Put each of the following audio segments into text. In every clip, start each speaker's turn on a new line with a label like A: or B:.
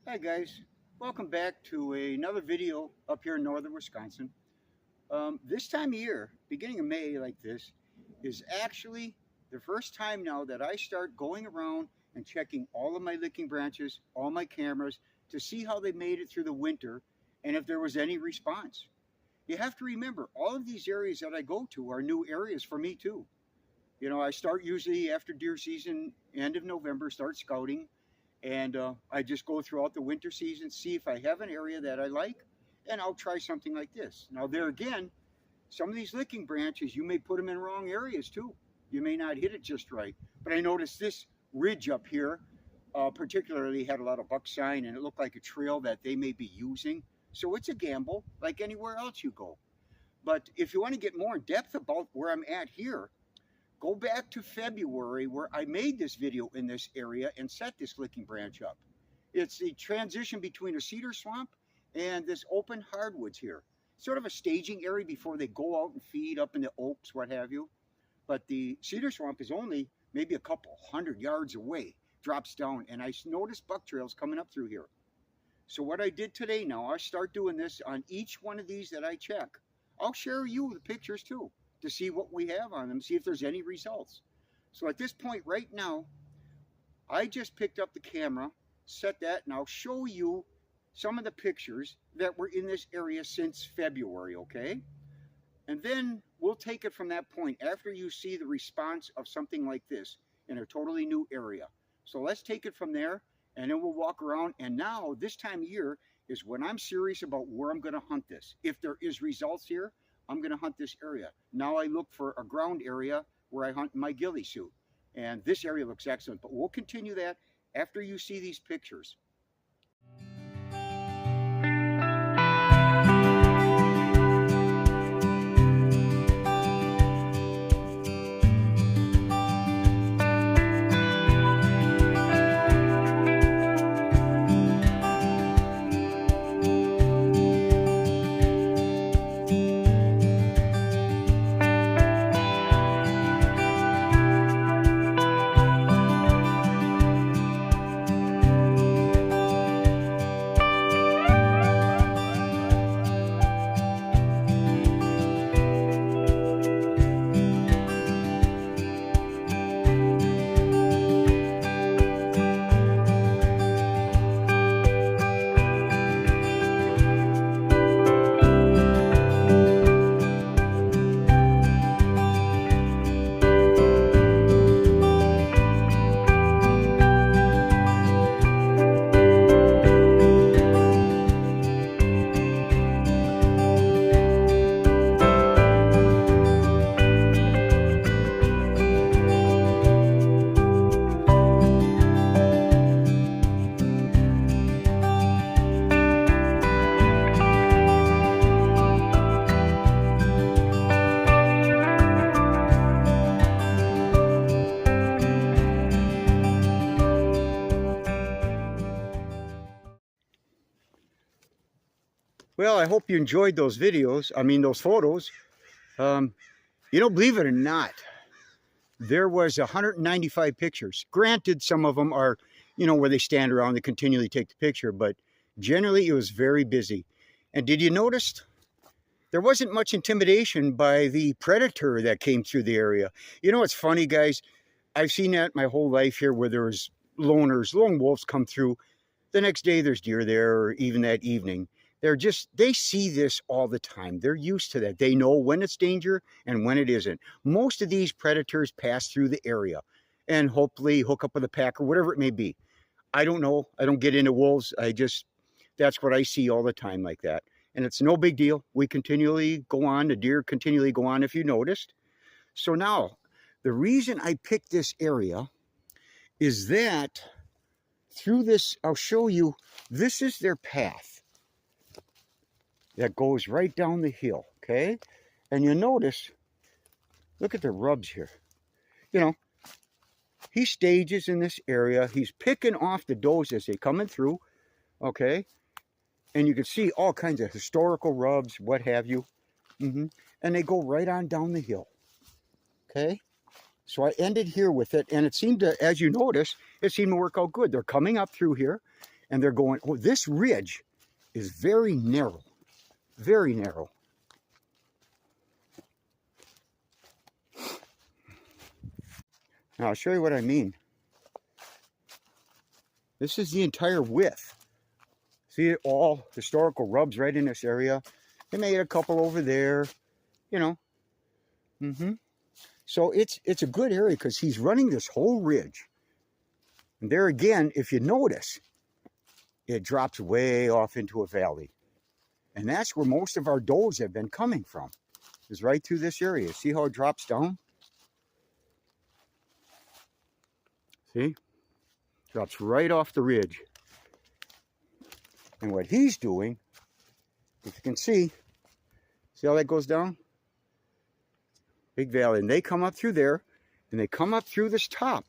A: Hi guys, welcome back to another video up here in northern Wisconsin. This time of year, beginning of May like this, is actually the first time now that I start going around and checking all of my licking branches, all my cameras, to see how they made it through the winter and if there was any response. You have to remember, all of these areas that I go to are new areas for me too. You know, I start usually after deer season, end of November, start scouting. And I just go throughout the winter season, see if I have an area that I like, and I'll try something like this. Now, there again, some of these licking branches, you may put them in wrong areas too. You may not hit it just right. But I noticed this ridge up here particularly had a lot of buck sign, and it looked like a trail that they may be using. So it's a gamble, like anywhere else you go. But if you want to get more in depth about where I'm at here, go back to February where I made this video in this area and set this licking branch up. It's the transition between a cedar swamp and this open hardwoods here. Sort of a staging area before they go out and feed up in the oaks, what have you. But the cedar swamp is only maybe a couple 100 yards away, drops down, and I noticed buck trails coming up through here. So what I did today now, I start doing this on each one of these that I check. I'll share you the pictures too, to see what we have on them, see if there's any results. So at this point right now, I just picked up the camera, set that, and I'll show you some of the pictures that were in this area since February, okay? And then we'll take it from that point after you see the response of something like this in a totally new area. So let's take it from there, and then we'll walk around. And now, this time of year is when I'm serious about where I'm gonna hunt this. If there is results here, I'm going to hunt this area. Now I look for a ground area where I hunt my ghillie suit. And this area looks excellent, but we'll continue that after you see these pictures. Well, I hope you enjoyed those videos. Those photos. You know, believe it or not, there was 195 pictures. Granted, some of them are, you know, where they stand around, they continually take the picture, but generally it was very busy. And did you notice there wasn't much intimidation by the predator that came through the area? You know, it's funny, guys. I've seen that my whole life here where there's lone wolves come through. The next day there's deer there, or even that evening. They see this all the time. They're used to that. They know when it's danger and when it isn't. Most of these predators pass through the area and hopefully hook up with a pack or whatever it may be. I don't know. I don't get into wolves. That's what I see all the time like that. And it's no big deal. We continually go on. The deer continually go on, if you noticed. So now, the reason I picked this area is that through this, I'll show you, this is their path that goes right down the hill, okay? And you notice, look at the rubs here. You know, he stages in this area. He's picking off the does as they're coming through, okay? And you can see all kinds of historical rubs, what have you. And they go right on down the hill, okay? So I ended here with it, and it seemed to, as you notice, it seemed to work out good. They're coming up through here, and they're going, oh, this ridge is very narrow, very narrow. Now I'll show you what I mean. This is the entire width. See all historical rubs right in this area. They made a couple over there, you know. So it's a good area because he's running this whole ridge. And there again, if you notice, it drops way off into a valley. And that's where most of our does have been coming from, is right through this area. See how it drops down? See? Drops right off the ridge. And what he's doing, if you can see how that goes down? Big valley. And they come up through there, and they come up through this top.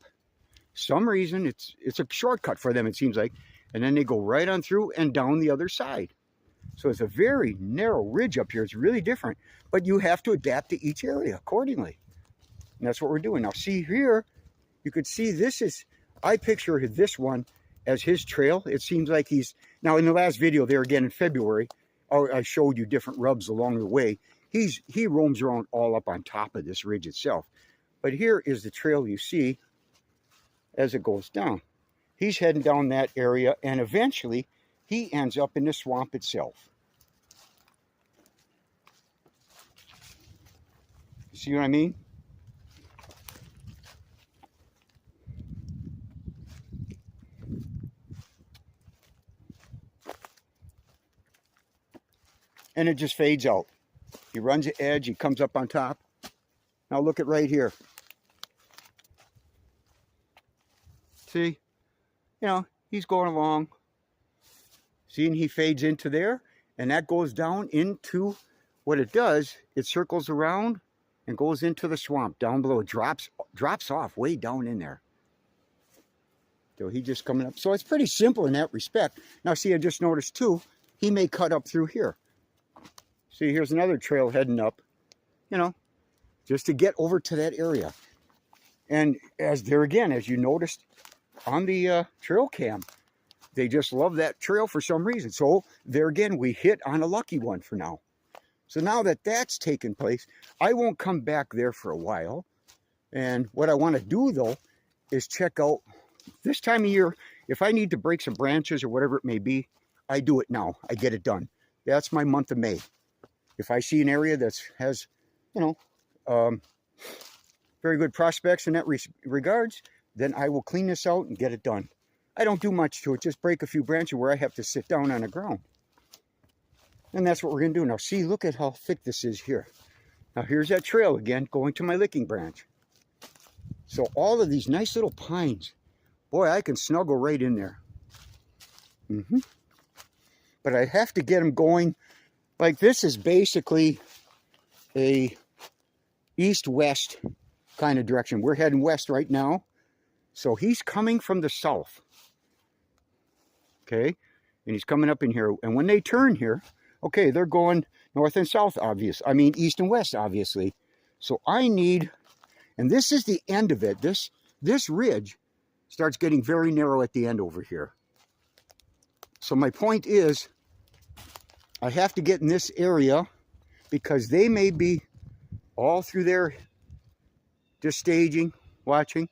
A: Some reason, it's a shortcut for them, it seems like. And then they go right on through and down the other side. So it's a very narrow ridge up here. It's really different. But you have to adapt to each area accordingly. And that's what we're doing. Now see here, you could see this is, I picture this one as his trail. It seems like he's, now in the last video there again in February, I showed you different rubs along the way. He roams around all up on top of this ridge itself. But here is the trail you see as it goes down. He's heading down that area, and eventually he ends up in the swamp itself. See what I mean? And it just fades out. He runs the edge, he comes up on top. Now look at right here. See? You know, he's going along. See, and he fades into there, and that goes down into what it does. It circles around and goes into the swamp down below. It drops off way down in there. So he's just coming up. So it's pretty simple in that respect. Now see, I just noticed too, he may cut up through here. See, here's another trail heading up, you know, just to get over to that area. And as there again, as you noticed on the trail cam, they just love that trail for some reason. So there again, we hit on a lucky one for now. So now that that's taken place, I won't come back there for a while. And what I want to do though, is check out this time of year. If I need to break some branches or whatever it may be, I do it now. I get it done. That's my month of May. If I see an area that has, you know, very good prospects in that regards, then I will clean this out and get it done. I don't do much to it, just break a few branches where I have to sit down on the ground. And that's what we're going to do. Now see, look at how thick this is here. Now here's that trail again, going to my licking branch. So all of these nice little pines, boy, I can snuggle right in there. But I have to get them going. Like this is basically a east-west kind of direction. We're heading west right now. So he's coming from the south. Okay? And he's coming up in here. And when they turn here, okay, they're going north and south, east and west, obviously. So I need, and this is the end of it. This ridge starts getting very narrow at the end over here. So my point is, I have to get in this area because they may be all through there just staging, watching,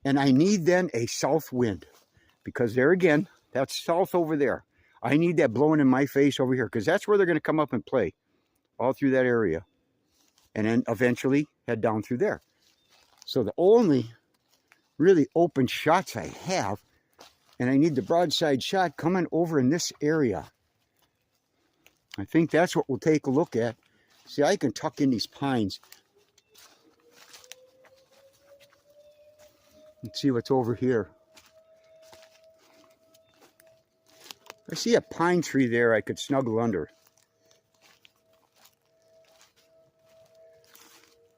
A: and I need then a south wind because there again, that's south over there. I need that blowing in my face over here because that's where they're going to come up and play all through that area and then eventually head down through there. So the only really open shots I have, and I need the broadside shot coming over in this area. I think that's what we'll take a look at. See, I can tuck in these pines. Let's see what's over here. I see a pine tree there I could snuggle under.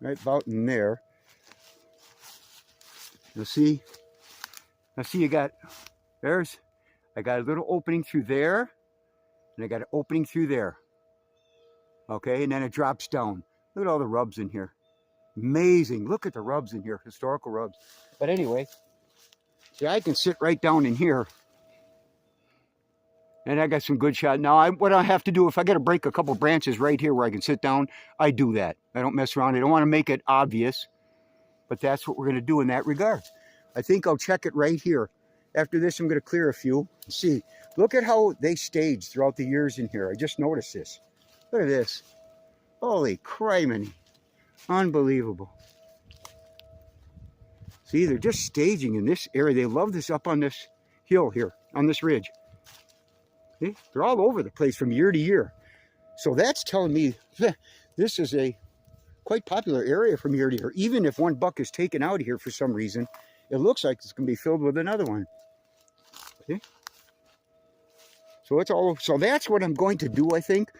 A: Right about in there. You'll see. Now see, I got a little opening through there. And I got an opening through there. Okay, and then it drops down. Look at all the rubs in here. Amazing. Look at the rubs in here, historical rubs. But anyway, see, I can sit right down in here And I got some good shot. Now, what I have to do, if I got to break a couple branches right here where I can sit down, I do that. I don't mess around. I don't want to make it obvious, but that's what we're going to do in that regard. I think I'll check it right here. After this, I'm going to clear a few. See, look at how they staged throughout the years in here. I just noticed this. Look at this. Holy criminy. Unbelievable. See, they're just staging in this area. They love this up on this hill here, on this ridge. See? They're all over the place from year to year. So that's telling me this is a quite popular area from year to year. Even if one buck is taken out of here for some reason, it looks like it's going to be filled with another one. See? So it's all. So that's what I'm going to do, I think.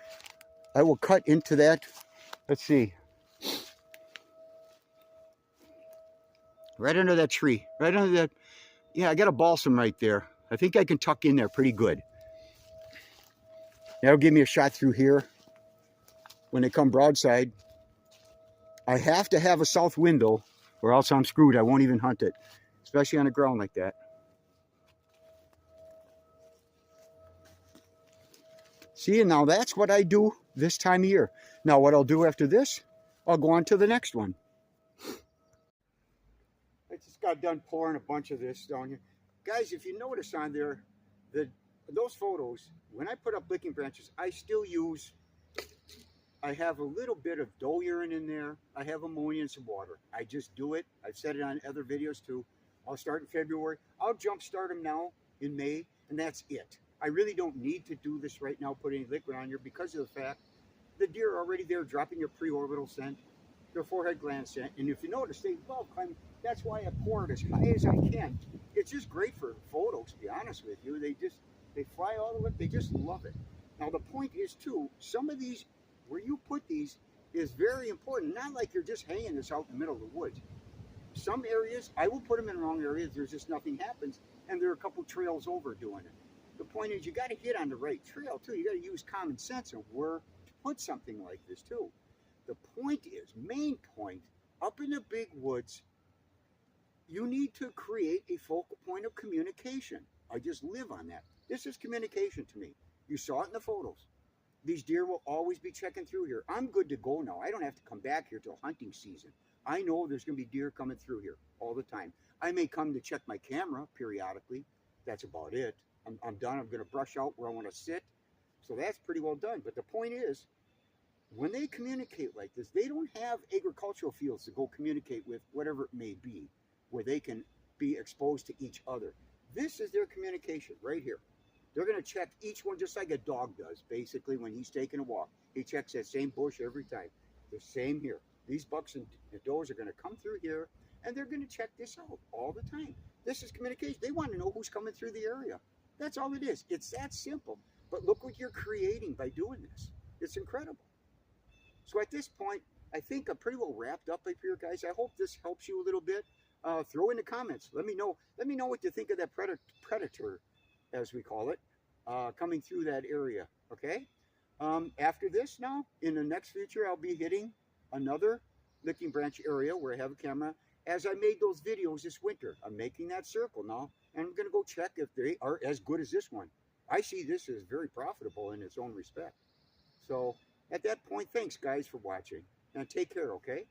A: I will cut into that. Let's see. Right under that tree. Right under that. Yeah, I got a balsam right there. I think I can tuck in there pretty good. That'll give me a shot through here when they come broadside. I have to have a south window or else I'm screwed. I won't even hunt it, especially on the ground like that. See, and now that's what I do this time of year. Now what I'll do after this, I'll go on to the next one. I just got done pouring a bunch of this down here. Guys, if you notice on there, those photos, when I put up licking branches, I still use, I have a little bit of doe urine in there. I have ammonia and some water. I just do it. I've said it on other videos too. I'll start in February. I'll jump start them now in May, and that's it. I really don't need to do this right now, put any liquid on here because of the fact the deer are already there dropping your preorbital scent, their forehead gland scent. And if you notice, they love climbing. That's why I pour it as high as I can. It's just great for photos, to be honest with you. They fly all the way, they just love it. Now the point is too, some of these, where you put these is very important. Not like you're just hanging this out in the middle of the woods. Some areas, I will put them in wrong areas, there's just nothing happens, and there are a couple trails over doing it. The point is you got to hit on the right trail too. You got to use common sense of where to put something like this too. The point is, main point, up in the big woods, you need to create a focal point of communication. I just live on that. This is communication to me. You saw it in the photos. These deer will always be checking through here. I'm good to go now. I don't have to come back here till hunting season. I know there's going to be deer coming through here all the time. I may come to check my camera periodically. That's about it. I'm done. I'm going to brush out where I want to sit. So that's pretty well done. But the point is, when they communicate like this, they don't have agricultural fields to go communicate with, whatever it may be, where they can be exposed to each other. This is their communication right here. They're going to check each one just like a dog does, basically, when he's taking a walk. He checks that same bush every time. The same here. These bucks and does are going to come through here, and they're going to check this out all the time. This is communication. They want to know who's coming through the area. That's all it is. It's that simple. But look what you're creating by doing this. It's incredible. So at this point, I think I'm pretty well wrapped up here, guys. I hope this helps you a little bit. Throw in the comments. Let me know what you think of that predator, as we call it, coming through that area. Okay. After this, now in the next future, I'll be hitting another licking branch area where I have a camera. As I made those videos this winter, I'm making that circle now, and I'm going to go check if they are as good as this one. I see this as very profitable in its own respect. So at that point, thanks guys for watching, and take care. Okay.